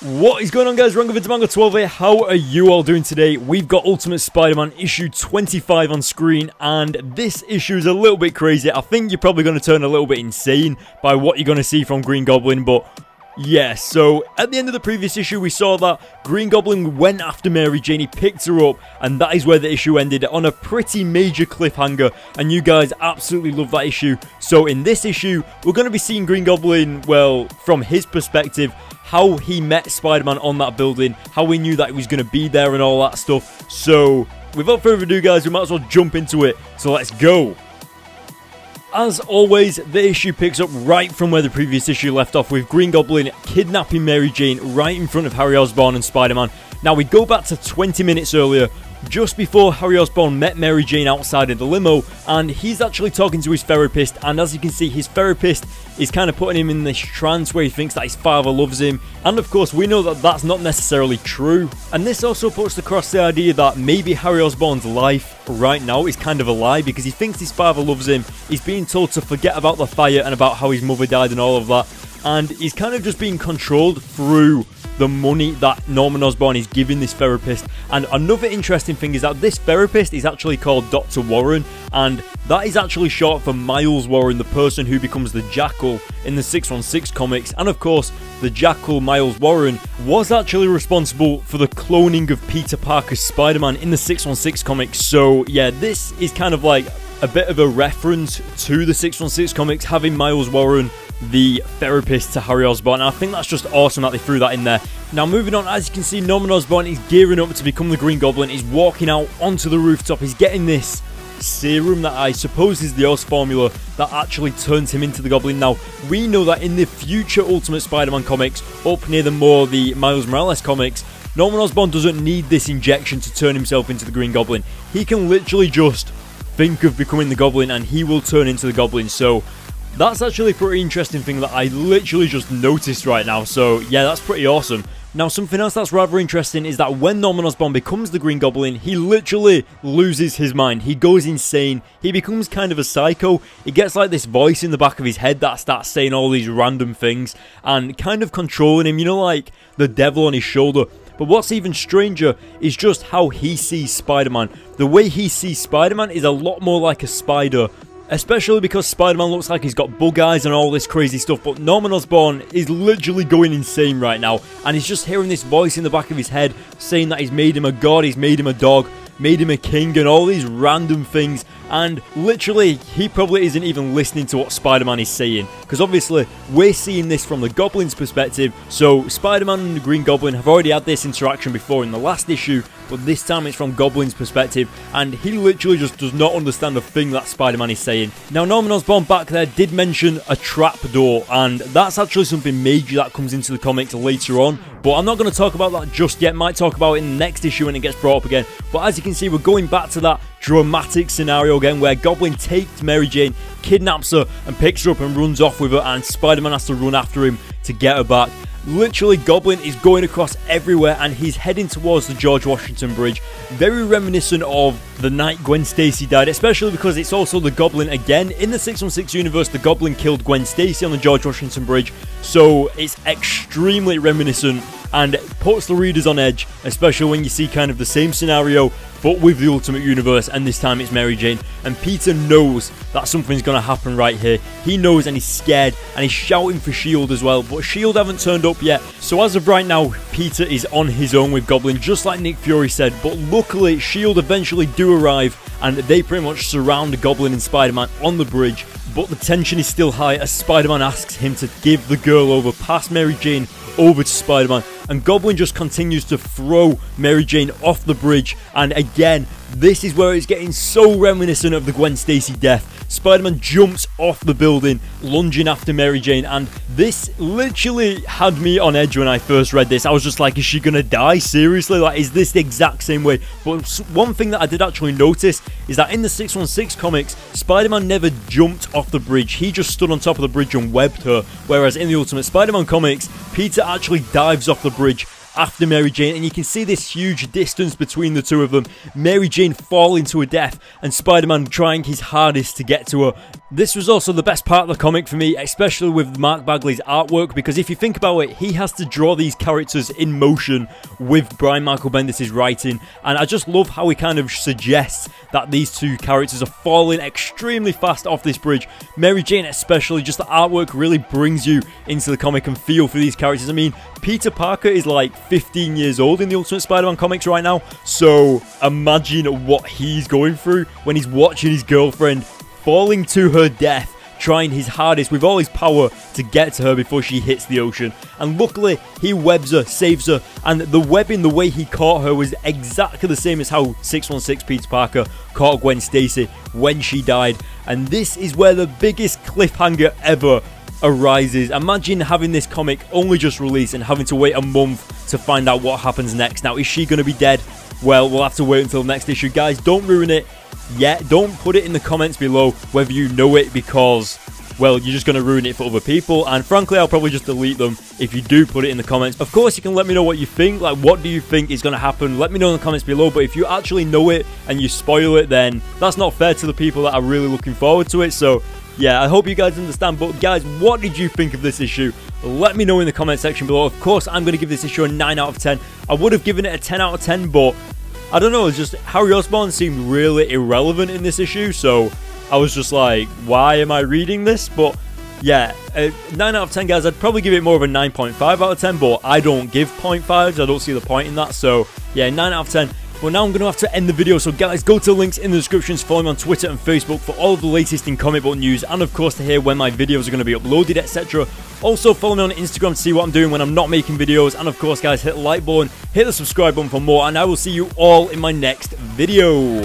What is going on, guys? Rangovidmango12 here. How are you all doing today? We've got Ultimate Spider-Man issue 25 on screen, and this issue is a little bit crazy. I think you're probably going to turn a little bit insane by what you're going to see from Green Goblin, but yeah, so at the end of the previous issue, we saw that Green Goblin went after Mary Jane, he picked her up, and that is where the issue ended, on a pretty major cliffhanger, and you guys absolutely love that issue. So in this issue, we're going to be seeing Green Goblin, well, from his perspective, how he met Spider-Man on that building, how he knew that he was going to be there and all that stuff. So without further ado, guys, we might as well jump into it, so let's go. As always, the issue picks up right from where the previous issue left off, with Green Goblin kidnapping Mary Jane right in front of Harry Osborn and Spider-Man. Now, we go back to 20 minutes earlier, just before Harry Osborn met Mary Jane outside of the limo, and he's actually talking to his therapist, and as you can see, his therapist is kind of putting him in this trance where he thinks that his father loves him, and of course we know that that's not necessarily true, and this also puts across the idea that maybe Harry Osborn's life right now is kind of a lie, because he thinks his father loves him, he's being told to forget about the fire and about how his mother died and all of that, and he's kind of just being controlled through the money that Norman Osborn is giving this therapist. And another interesting thing is that this therapist is actually called Dr. Warren, and that is actually short for Miles Warren, the person who becomes the Jackal in the 616 comics. And of course, the Jackal, Miles Warren, was actually responsible for the cloning of Peter Parker's Spider-Man in the 616 comics. So yeah, this is kind of like a bit of a reference to the 616 comics, having Miles Warren the therapist to Harry Osborn, and I think that's just awesome that they threw that in there. Now, moving on, as you can see, Norman Osborn is gearing up to become the Green Goblin. He's walking out onto the rooftop. He's getting this serum that I suppose is the Oz formula that actually turns him into the Goblin. Now, we know that in the future Ultimate Spider-Man comics, up near the Miles Morales comics, Norman Osborn doesn't need this injection to turn himself into the Green Goblin. He can literally just think of becoming the Goblin and he will turn into the Goblin. So that's actually a pretty interesting thing that I literally just noticed right now. So yeah, that's pretty awesome. Now, something else that's rather interesting is that when Norman Osborn becomes the Green Goblin, he literally loses his mind. He goes insane. He becomes kind of a psycho. He gets like this voice in the back of his head that starts saying all these random things and kind of controlling him, you know, like the devil on his shoulder. But what's even stranger is just how he sees Spider-Man. The way he sees Spider-Man is a lot more like a spider, especially because Spider-Man looks like he's got bug eyes and all this crazy stuff, but Norman Osborn is literally going insane right now, and he's just hearing this voice in the back of his head saying that he's made him a god, he's made him a dog, made him a king, and all these random things, and literally he probably isn't even listening to what Spider-Man is saying, because obviously we're seeing this from the Goblin's perspective. So Spider-Man and the Green Goblin have already had this interaction before in the last issue, but this time it's from Goblin's perspective, and he literally just does not understand a thing that Spider-Man is saying. Now, Norman Osborn back there did mention a trapdoor, and that's actually something major that comes into the comics later on, but I'm not going to talk about that just yet. Might talk about it in the next issue when it gets brought up again. But as you can see, we're going back to that dramatic scenario again where Goblin takes Mary Jane, kidnaps her and picks her up and runs off with her, and Spider-Man has to run after him to get her back. Literally, Goblin is going across everywhere and he's heading towards the George Washington Bridge. Very reminiscent of the night Gwen Stacy died, especially because it's also the Goblin again. In the 616 universe, the Goblin killed Gwen Stacy on the George Washington Bridge, so it's extremely reminiscent and puts the readers on edge, especially when you see kind of the same scenario but with the Ultimate Universe, and this time it's Mary Jane. And Peter knows that something's going to happen right here. He knows and he's scared, and he's shouting for S.H.I.E.L.D. as well, but S.H.I.E.L.D. haven't turned up yet. So as of right now, Peter is on his own with Goblin, just like Nick Fury said, but luckily S.H.I.E.L.D. eventually do arrive, and they pretty much surround Goblin and Spider-Man on the bridge, but the tension is still high as Spider-Man asks him to give the girl over past Mary Jane over to Spider-Man, and Goblin just continues to throw Mary Jane off the bridge, and again, this is where it's getting so reminiscent of the Gwen Stacy death. Spider-Man jumps off the building, lunging after Mary Jane, and this literally had me on edge when I first read this. I was just like, is she gonna die? Seriously? Like, is this the exact same way? But one thing that I did actually notice is that in the 616 comics, Spider-Man never jumped off the bridge. He just stood on top of the bridge and webbed her, whereas in the Ultimate Spider-Man comics, Peter actually dives off the bridge after Mary Jane, and you can see this huge distance between the two of them. Mary Jane falling to her death and Spider-Man trying his hardest to get to her. This was also the best part of the comic for me, especially with Mark Bagley's artwork, because if you think about it, he has to draw these characters in motion with Brian Michael Bendis' writing, and I just love how he kind of suggests that these two characters are falling extremely fast off this bridge. Mary Jane especially, just the artwork really brings you into the comic and feel for these characters. I mean, Peter Parker is like 15 years old in the Ultimate Spider-Man comics right now, so imagine what he's going through when he's watching his girlfriend falling to her death, trying his hardest with all his power to get to her before she hits the ocean. And luckily, he webs her, saves her, and the webbing, the way he caught her, was exactly the same as how 616 Peter Parker caught Gwen Stacy when she died. And this is where the biggest cliffhanger ever arises. Imagine having this comic only just released and having to wait a month to find out what happens next. Now, is she going to be dead? Well, we'll have to wait until next issue. Guys, don't ruin it yet. Don't put it in the comments below whether you know it, because, well, you're just going to ruin it for other people. And frankly, I'll probably just delete them if you do put it in the comments. Of course, you can let me know what you think. Like, what do you think is going to happen? Let me know in the comments below. But if you actually know it and you spoil it, then that's not fair to the people that are really looking forward to it. So yeah, I hope you guys understand. But guys, what did you think of this issue? Let me know in the comment section below. Of course, I'm going to give this issue a 9 out of 10. I would have given it a 10 out of 10, but I don't know, it's just Harry Osborn seemed really irrelevant in this issue, so I was just like, why am I reading this? But yeah, 9 out of 10, guys. I'd probably give it more of a 9.5 out of 10, but I don't give 0.5s. I don't see the point in that, so yeah, 9 out of 10. But now I'm going to have to end the video, so guys, go to the links in the descriptions, follow me on Twitter and Facebook for all of the latest in comic book news, and of course to hear when my videos are going to be uploaded, etc. Also, follow me on Instagram to see what I'm doing when I'm not making videos, and of course, guys, hit the like button, hit the subscribe button for more, and I will see you all in my next video.